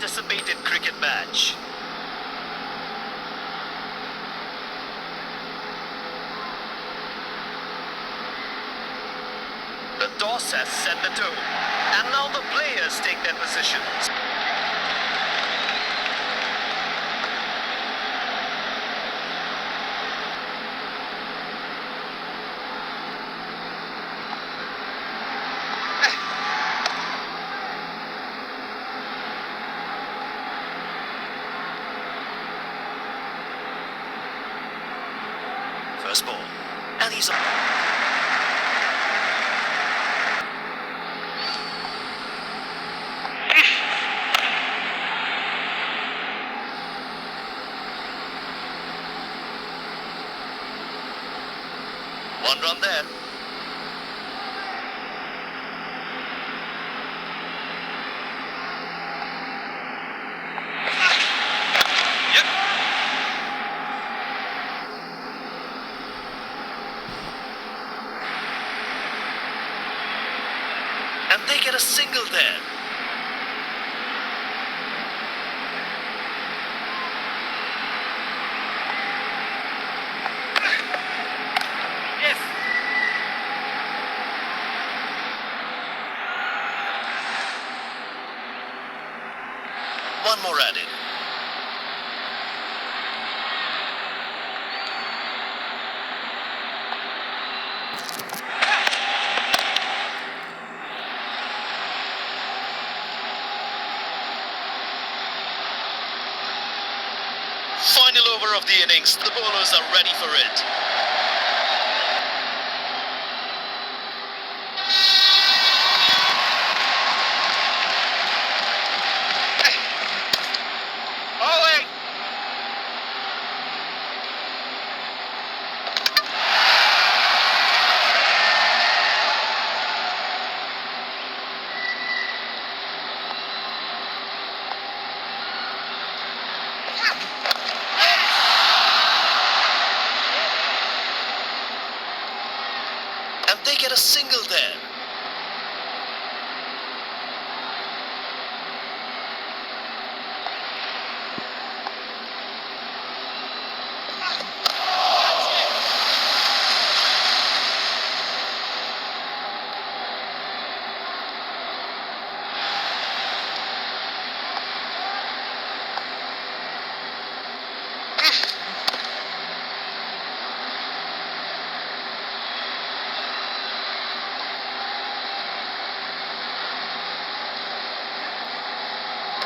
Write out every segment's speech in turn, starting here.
Anticipated cricket match. The toss has set the tone, and now the players take their positions. First ball, and he's on. One run there. And they get a single there. Yes. One more added. Final over of the innings. The bowlers are ready for it. Away. And they get a single there.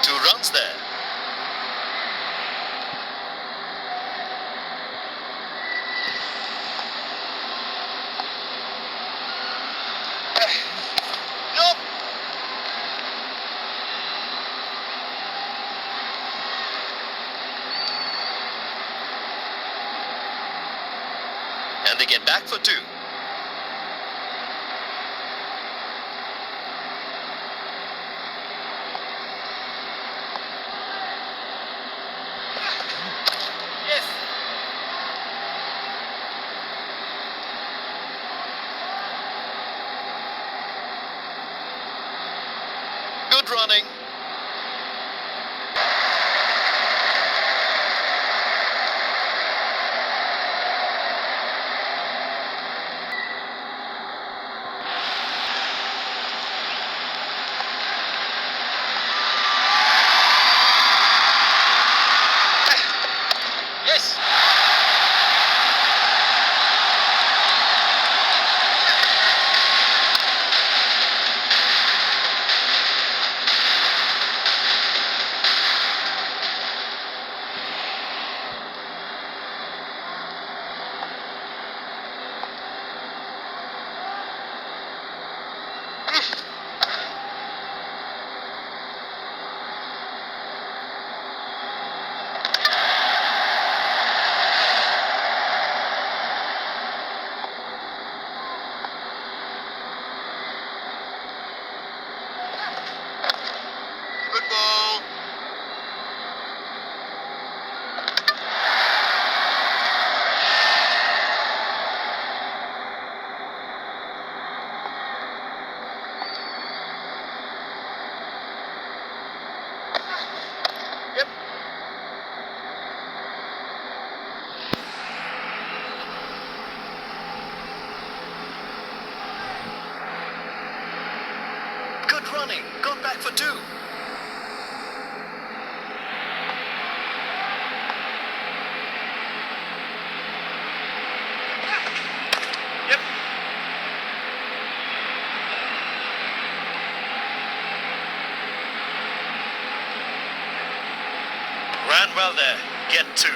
Two runs there. Nope. And they get back for two. Yes. Good running. Yes. running. Got back for two. Yep. Ran well there. Get two.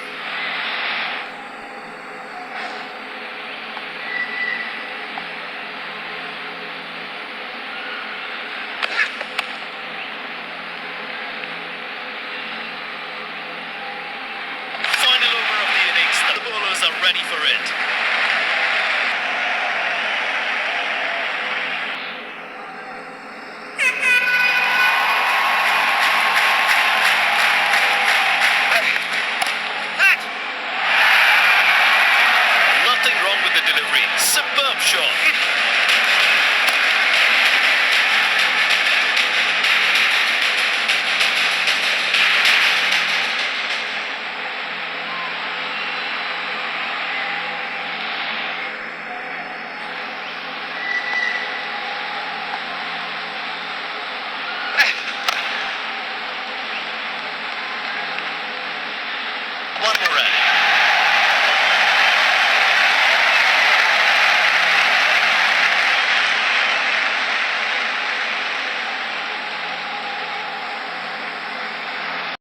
Final over of the innings. The bowlers are ready for it.